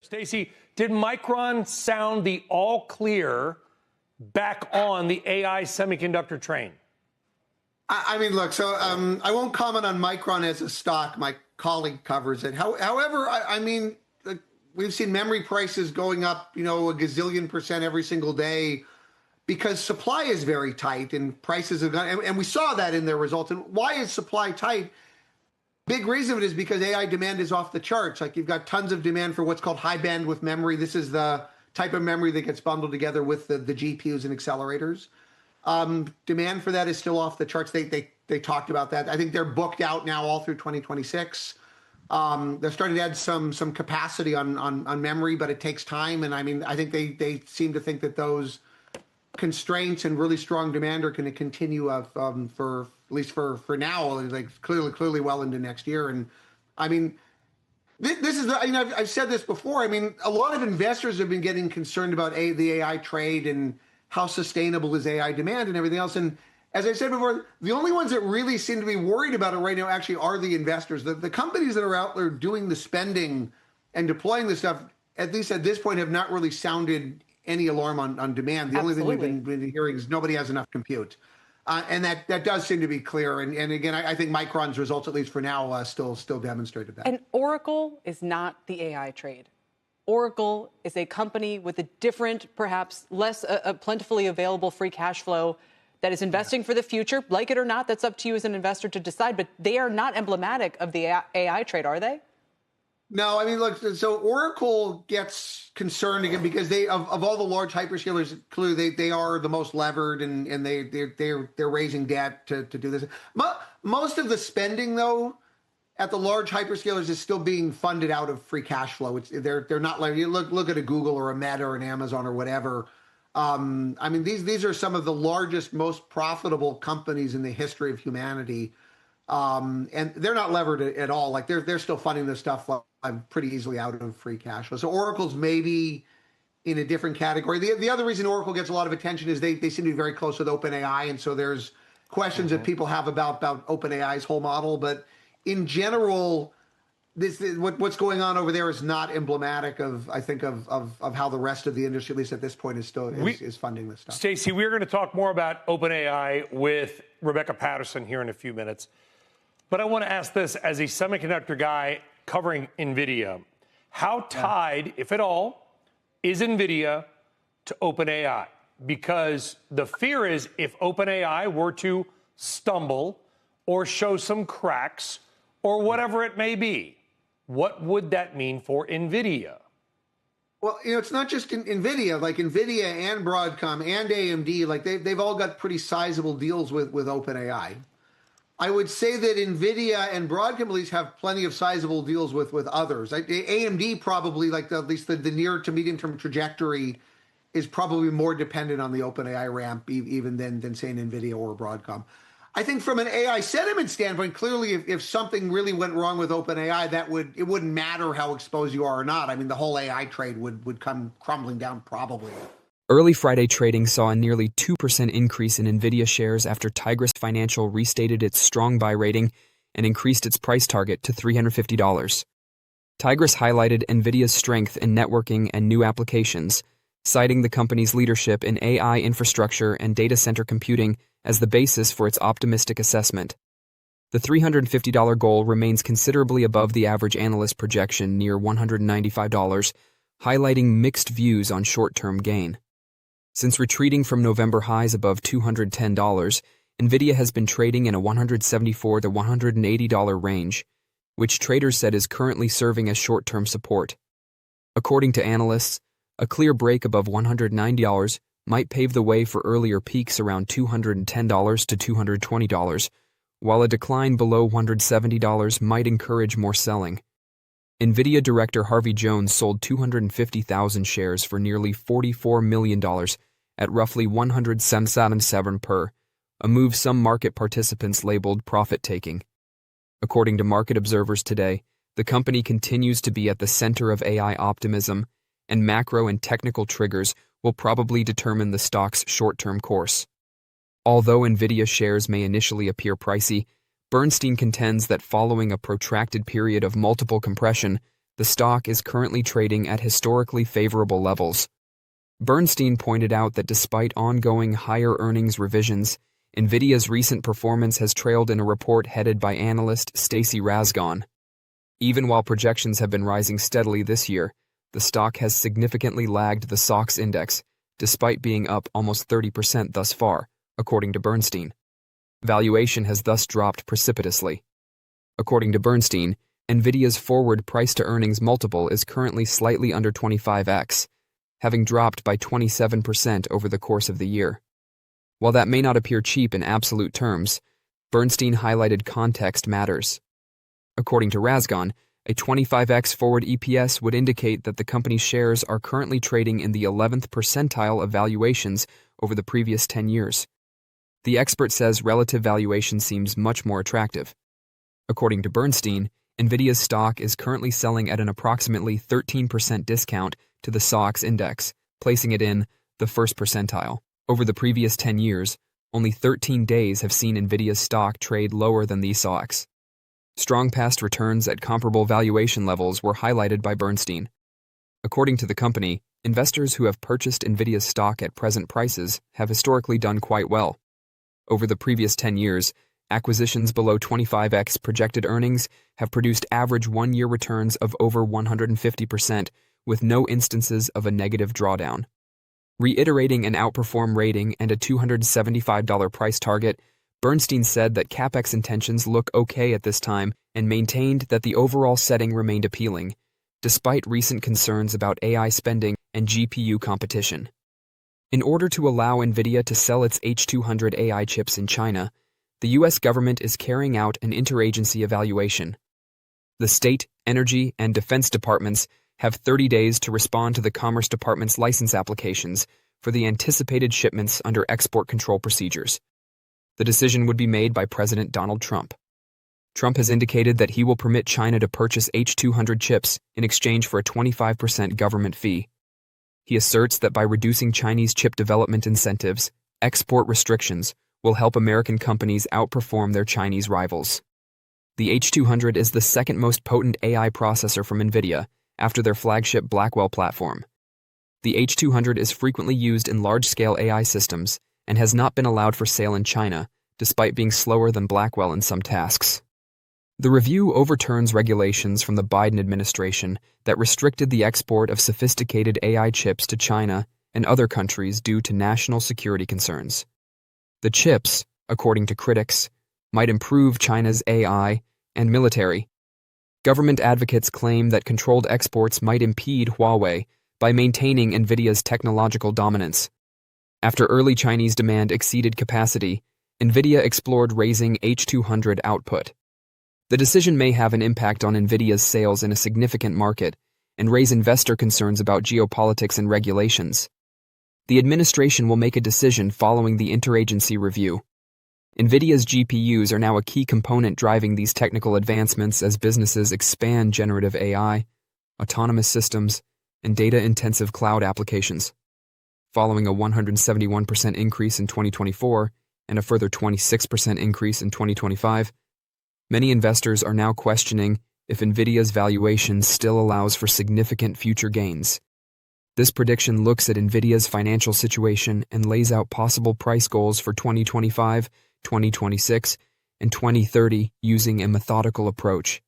Stacey, did Micron sound the all clear back on the AI semiconductor train? I mean, look, so I won't comment on Micron as a stock. My colleague covers it. However, I mean, we've seen memory prices going up, a gazillion percent every single day because supply is very tight and prices have gone, and we saw that in their results. And why is supply tight? Big reason of it is because AI demand is off the charts. Like, you've got tons of demand for what's called high bandwidth memory. This is the type of memory that gets bundled together with the GPUs and accelerators. Demand for that is still off the charts. They talked about that. I think they're booked out now all through 2026. They're starting to add some capacity on memory, but it takes time. And I mean, I think they seem to think that those constraints and really strong demand are going to continue for at least for now, like clearly well into next year. And I mean, this is I've said this before. I mean, a lot of investors have been getting concerned about the AI trade and how sustainable is AI demand and everything else. And as I said before, the only ones that really seem to be worried about it right now actually are the investors. The companies that are out there doing the spending and deploying this stuff, at least at this point, have not really sounded any alarm on demand. The only thing we've been hearing is nobody has enough compute. And that does seem to be clear. And again, I think Micron's results, at least for now, still demonstrated that. And Oracle is not the AI trade. Oracle is a company with a different, perhaps less plentifully available free cash flow that is investing for the future. Like it or not, that's up to you as an investor to decide. But they are not emblematic of the AI trade, are they? No, I mean, look, so Oracle gets concerned again because they, of all the large hyperscalers, clearly they are the most levered and they're raising debt to do this. Most of the spending, though, at the large hyperscalers is still being funded out of free cash flow. They're not like, you look at a Google or a Meta or an Amazon or whatever. I mean, these are some of the largest, most profitable companies in the history of humanity. And they're not levered at all. Like they're still funding this stuff pretty easily out of free cash flow. So Oracle's maybe in a different category. The other reason Oracle gets a lot of attention is they seem to be very close with OpenAI. And so there's questions that people have about OpenAI's whole model. But in general, what's going on over there is not emblematic of, I think, of how the rest of the industry, at least at this point, is funding this stuff. Stacey, we're going to talk more about OpenAI with Rebecca Patterson here in a few minutes. But I want to ask this, as a semiconductor guy covering Nvidia, how tied, if at all, is Nvidia to OpenAI? Because the fear is if OpenAI were to stumble or show some cracks or whatever it may be, what would that mean for Nvidia? Well, it's not just Nvidia. Like Nvidia and Broadcom and AMD, like they've all got pretty sizable deals with OpenAI. I would say that Nvidia and Broadcom at least have plenty of sizable deals with others. Like AMD probably, like at least the near to medium term trajectory, is probably more dependent on the OpenAI ramp even than say an Nvidia or Broadcom. I think from an AI sentiment standpoint, clearly if something really went wrong with OpenAI, it wouldn't matter how exposed you are or not. I mean, the whole AI trade would come crumbling down probably. Early Friday trading saw a nearly 2% increase in Nvidia shares after Tigris Financial restated its strong buy rating and increased its price target to $350. Tigris highlighted Nvidia's strength in networking and new applications, citing the company's leadership in AI infrastructure and data center computing as the basis for its optimistic assessment. The $350 goal remains considerably above the average analyst projection near $195, highlighting mixed views on short-term gain. Since retreating from November highs above $210, Nvidia has been trading in a $174 to $180 range, which traders said is currently serving as short-term support. According to analysts, a clear break above $190 might pave the way for earlier peaks around $210 to $220, while a decline below $170 might encourage more selling. Nvidia director Harvey Jones sold 250,000 shares for nearly $44 million at roughly 177 per, a move some market participants labeled profit-taking. According to market observers today, the company continues to be at the center of AI optimism, and macro and technical triggers will probably determine the stock's short-term course. Although Nvidia shares may initially appear pricey, Bernstein contends that following a protracted period of multiple compression, the stock is currently trading at historically favorable levels. Bernstein pointed out that despite ongoing higher earnings revisions, Nvidia's recent performance has trailed in a report headed by analyst Stacy Rasgon. Even while projections have been rising steadily this year, the stock has significantly lagged the SOX index, despite being up almost 30% thus far, according to Bernstein. Valuation has thus dropped precipitously. According to Bernstein, Nvidia's forward price-to-earnings multiple is currently slightly under 25x, having dropped by 27% over the course of the year. While that may not appear cheap in absolute terms, Bernstein highlighted context matters. According to Rasgon, a 25x forward EPS would indicate that the company's shares are currently trading in the 11th percentile of valuations over the previous 10 years. The expert says relative valuation seems much more attractive. According to Bernstein, Nvidia's stock is currently selling at an approximately 13% discount to the SOX index, placing it in the first percentile. Over the previous 10 years, only 13 days have seen Nvidia's stock trade lower than the SOX. Strong past returns at comparable valuation levels were highlighted by Bernstein. According to the company, investors who have purchased Nvidia's stock at present prices have historically done quite well. Over the previous 10 years, acquisitions below 25x projected earnings have produced average one-year returns of over 150%, with no instances of a negative drawdown. Reiterating an outperform rating and a $275 price target, Bernstein said that CapEx intentions look okay at this time and maintained that the overall setting remained appealing, despite recent concerns about AI spending and GPU competition. In order to allow Nvidia to sell its H200 AI chips in China, the U.S. government is carrying out an interagency evaluation. The state, energy, and defense departments have 30 days to respond to the Commerce Department's license applications for the anticipated shipments under export control procedures. The decision would be made by President Donald Trump. Trump has indicated that he will permit China to purchase H200 chips in exchange for a 25% government fee. He asserts that by reducing Chinese chip development incentives, export restrictions will help American companies outperform their Chinese rivals. The H200 is the second most potent AI processor from Nvidia, after their flagship Blackwell platform. The H200 is frequently used in large-scale AI systems and has not been allowed for sale in China, despite being slower than Blackwell in some tasks. The review overturns regulations from the Biden administration that restricted the export of sophisticated AI chips to China and other countries due to national security concerns. The chips, according to critics, might improve China's AI and military. Government advocates claim that controlled exports might impede Huawei by maintaining Nvidia's technological dominance. After early Chinese demand exceeded capacity, Nvidia explored raising H200 output. The decision may have an impact on Nvidia's sales in a significant market and raise investor concerns about geopolitics and regulations. The administration will make a decision following the interagency review. Nvidia's GPUs are now a key component driving these technical advancements as businesses expand generative AI, autonomous systems, and data-intensive cloud applications. Following a 171% increase in 2024 and a further 26% increase in 2025, many investors are now questioning if Nvidia's valuation still allows for significant future gains. This prediction looks at Nvidia's financial situation and lays out possible price goals for 2025, 2026, and 2030 using a methodical approach.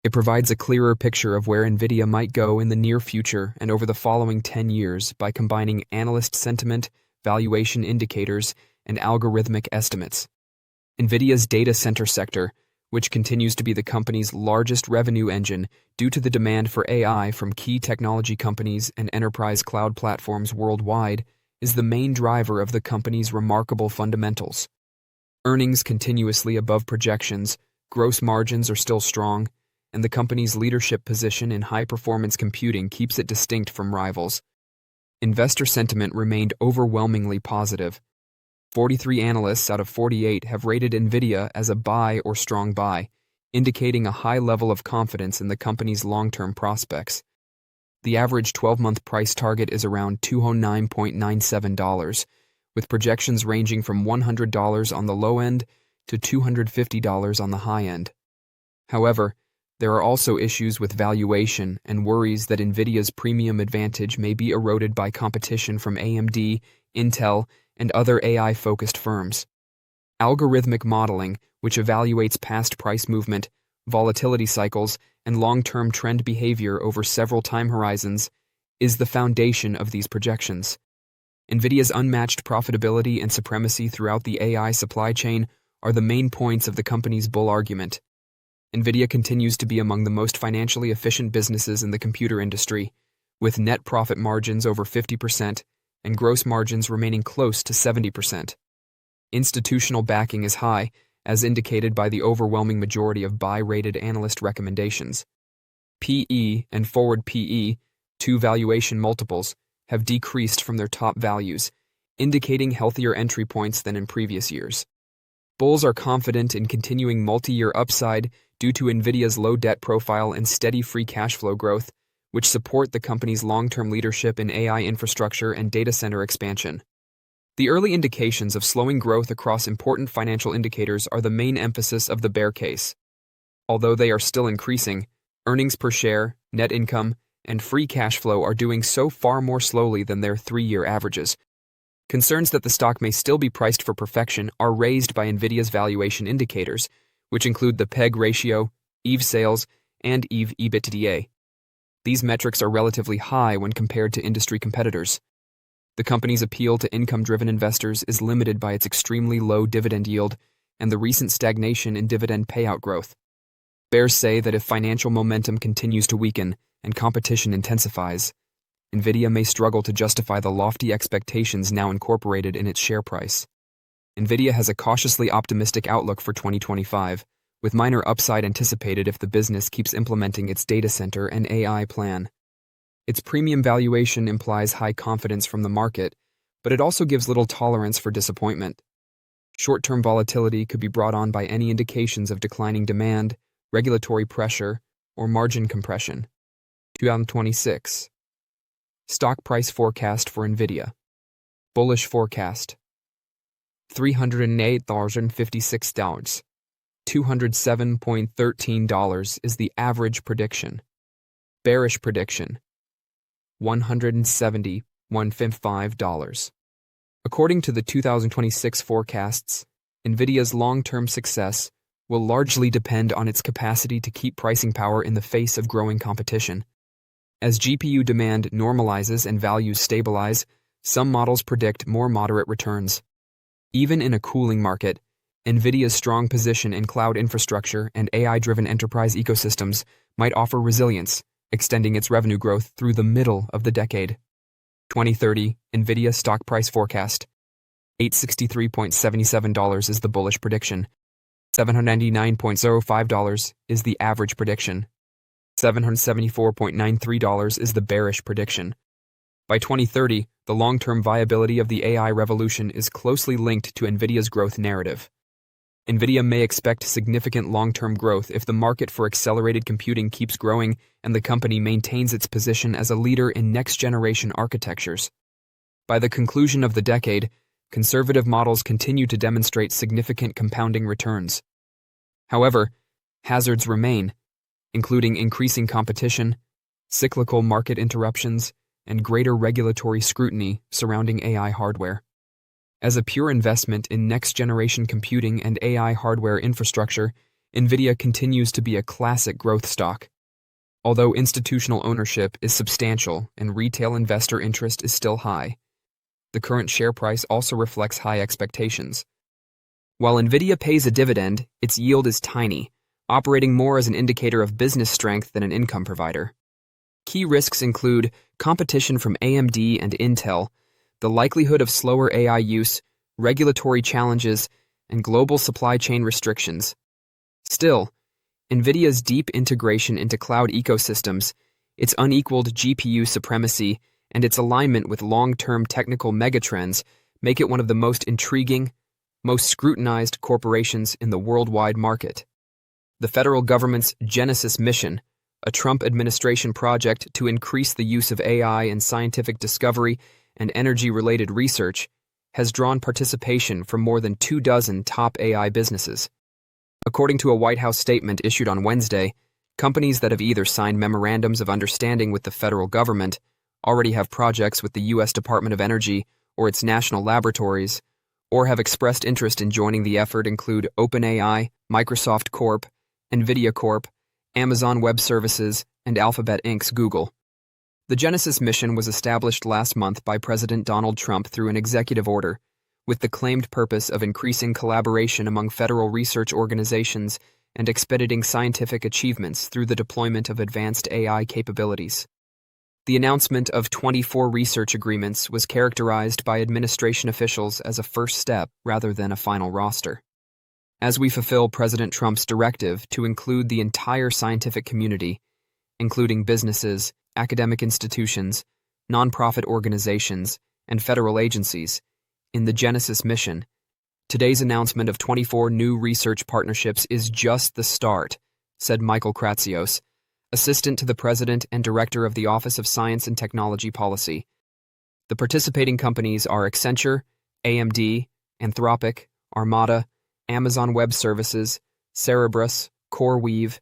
It provides a clearer picture of where Nvidia might go in the near future and over the following 10 years by combining analyst sentiment, valuation indicators, and algorithmic estimates. Nvidia's data center sector, which continues to be the company's largest revenue engine due to the demand for AI from key technology companies and enterprise cloud platforms worldwide, is the main driver of the company's remarkable fundamentals. Earnings continuously above projections, gross margins are still strong, and the company's leadership position in high-performance computing keeps it distinct from rivals. Investor sentiment remained overwhelmingly positive. 43 analysts out of 48 have rated Nvidia as a buy or strong buy, indicating a high level of confidence in the company's long-term prospects. The average 12-month price target is around $209.97, with projections ranging from $100 on the low end to $250 on the high end. However, There are also issues with valuation and worries that Nvidia's premium advantage may be eroded by competition from AMD, Intel, and other AI-focused firms. Algorithmic modeling, which evaluates past price movement, volatility cycles, and long-term trend behavior over several time horizons, is the foundation of these projections. Nvidia's unmatched profitability and supremacy throughout the AI supply chain are the main points of the company's bull argument. Nvidia continues to be among the most financially efficient businesses in the computer industry, with net profit margins over 50% and gross margins remaining close to 70%. Institutional backing is high, as indicated by the overwhelming majority of buy-rated analyst recommendations. PE and forward PE, two valuation multiples, have decreased from their top values, indicating healthier entry points than in previous years. Bulls are confident in continuing multi-year upside due to Nvidia's low debt profile and steady free cash flow growth, which support the company's long-term leadership in AI infrastructure and data center expansion. The early indications of slowing growth across important financial indicators are the main emphasis of the bear case. Although they are still increasing, earnings per share, net income, and free cash flow are doing so far more slowly than their 3-year averages. Concerns that the stock may still be priced for perfection are raised by Nvidia's valuation indicators, which include the PEG ratio, EV sales, and EV EBITDA. These metrics are relatively high when compared to industry competitors. The company's appeal to income-driven investors is limited by its extremely low dividend yield and the recent stagnation in dividend payout growth. Bears say that if financial momentum continues to weaken and competition intensifies, Nvidia may struggle to justify the lofty expectations now incorporated in its share price. Nvidia has a cautiously optimistic outlook for 2025, with minor upside anticipated if the business keeps implementing its data center and AI plan. Its premium valuation implies high confidence from the market, but it also gives little tolerance for disappointment. Short-term volatility could be brought on by any indications of declining demand, regulatory pressure, or margin compression. 2026. Stock price forecast for Nvidia. Bullish forecast. $308.56. $207.13 is the average prediction. Bearish prediction. $170.155. According to the 2026 forecasts, Nvidia's long-term success will largely depend on its capacity to keep pricing power in the face of growing competition. As GPU demand normalizes and values stabilize, some models predict more moderate returns. Even in a cooling market, Nvidia's strong position in cloud infrastructure and AI-driven enterprise ecosystems might offer resilience, extending its revenue growth through the middle of the decade. 2030 Nvidia stock price forecast. $863.77 is the bullish prediction. $799.05 is the average prediction. $774.93 is the bearish prediction. By 2030, the long-term viability of the AI revolution is closely linked to Nvidia's growth narrative. Nvidia may expect significant long-term growth if the market for accelerated computing keeps growing and the company maintains its position as a leader in next-generation architectures. By the conclusion of the decade, conservative models continue to demonstrate significant compounding returns. However, hazards remain, including increasing competition, cyclical market interruptions, and greater regulatory scrutiny surrounding AI hardware. As a pure investment in next-generation computing and AI hardware infrastructure, Nvidia continues to be a classic growth stock. Although institutional ownership is substantial and retail investor interest is still high, the current share price also reflects high expectations. While Nvidia pays a dividend, its yield is tiny, operating more as an indicator of business strength than an income provider. Key risks include competition from AMD and Intel, the likelihood of slower AI use, regulatory challenges, and global supply chain restrictions. Still, Nvidia's deep integration into cloud ecosystems, its unequaled GPU supremacy, and its alignment with long-term technical megatrends make it one of the most intriguing, most scrutinized corporations in the worldwide market. The federal government's Genesis mission, a Trump administration project to increase the use of AI in scientific discovery and energy-related research, has drawn participation from more than 24 top AI businesses. According to a White House statement issued on Wednesday, Companies that have either signed memorandums of understanding with the federal government, already have projects with the U.S. Department of Energy or its national laboratories, or have expressed interest in joining the effort include OpenAI, Microsoft Corp., Nvidia Corp., Amazon Web Services, and Alphabet Inc.'s Google. The Genesis mission was established last month by President Donald Trump through an executive order, with the claimed purpose of increasing collaboration among federal research organizations and expediting scientific achievements through the deployment of advanced AI capabilities. The announcement of 24 research agreements was characterized by administration officials as a first step rather than a final roster. As we fulfill President Trump's directive to include the entire scientific community, including businesses, academic institutions, nonprofit organizations, and federal agencies, in the Genesis mission, today's announcement of 24 new research partnerships is just the start, said Michael Kratsios, Assistant to the President and Director of the Office of Science and Technology Policy. The participating companies are Accenture, AMD, Anthropic, Armada, Amazon Web Services, Cerebras, CoreWeave,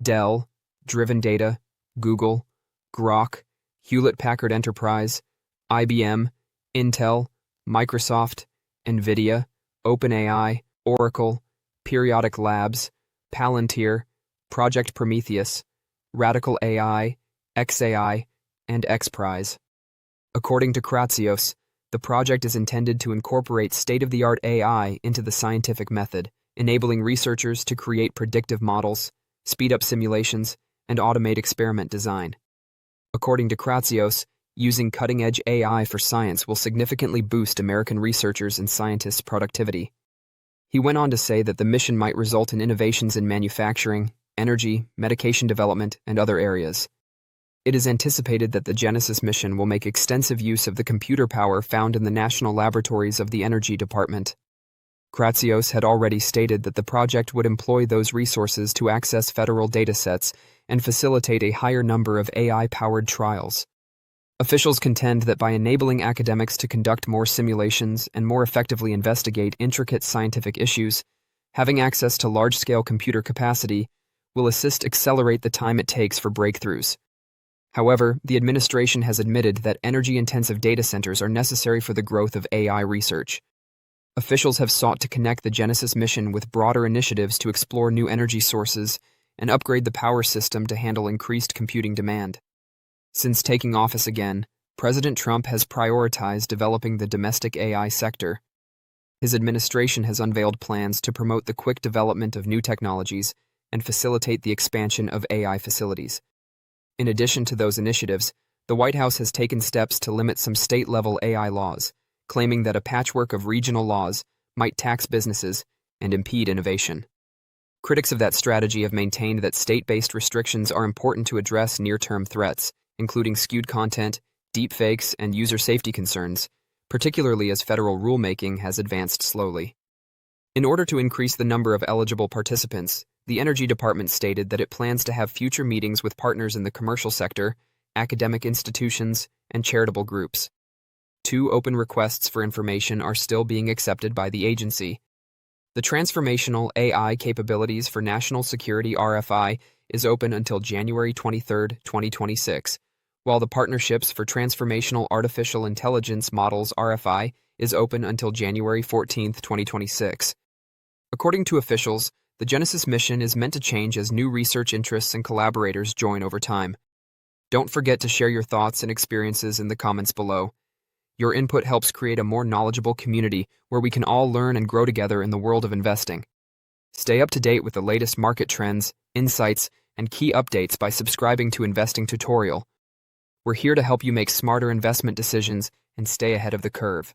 Dell, Driven Data, Google, Grok, Hewlett-Packard Enterprise, IBM, Intel, Microsoft, Nvidia, OpenAI, Oracle, Periodic Labs, Palantir, Project Prometheus, Radical AI, XAI, and XPRIZE. According to Kratsios, the project is intended to incorporate state-of-the-art AI into the scientific method, enabling researchers to create predictive models, speed up simulations, and automate experiment design. According to Kratsios, using cutting-edge AI for science will significantly boost American researchers' and scientists' productivity. He went on to say that the mission might result in innovations in manufacturing, energy, medication development, and other areas. It is anticipated that the Genesis mission will make extensive use of the computer power found in the national laboratories of the Energy Department. Kratsios had already stated that the project would employ those resources to access federal datasets and facilitate a higher number of AI-powered trials. Officials contend that by enabling academics to conduct more simulations and more effectively investigate intricate scientific issues, having access to large-scale computer capacity will assist accelerate the time it takes for breakthroughs. However, the administration has admitted that energy-intensive data centers are necessary for the growth of AI research. Officials have sought to connect the Genesis mission with broader initiatives to explore new energy sources and upgrade the power system to handle increased computing demand. Since taking office again, President Trump has prioritized developing the domestic AI sector. His administration has unveiled plans to promote the quick development of new technologies and facilitate the expansion of AI facilities. In addition to those initiatives, the White House has taken steps to limit some state-level AI laws, claiming that a patchwork of regional laws might tax businesses and impede innovation. Critics of that strategy have maintained that state-based restrictions are important to address near-term threats, including skewed content, deepfakes, and user safety concerns, particularly as federal rulemaking has advanced slowly. In order to increase the number of eligible participants, the Energy Department stated that it plans to have future meetings with partners in the commercial sector, academic institutions, and charitable groups. 2 open requests for information are still being accepted by the agency. The Transformational AI Capabilities for National Security RFI is open until January 23, 2026, while the Partnerships for Transformational Artificial Intelligence Models RFI is open until January 14, 2026. According to officials, the Genesis mission is meant to change as new research interests and collaborators join over time. Don't forget to share your thoughts and experiences in the comments below. Your input helps create a more knowledgeable community where we can all learn and grow together in the world of investing. Stay up to date with the latest market trends, insights, and key updates by subscribing to Investing Tutorial. We're here to help you make smarter investment decisions and stay ahead of the curve.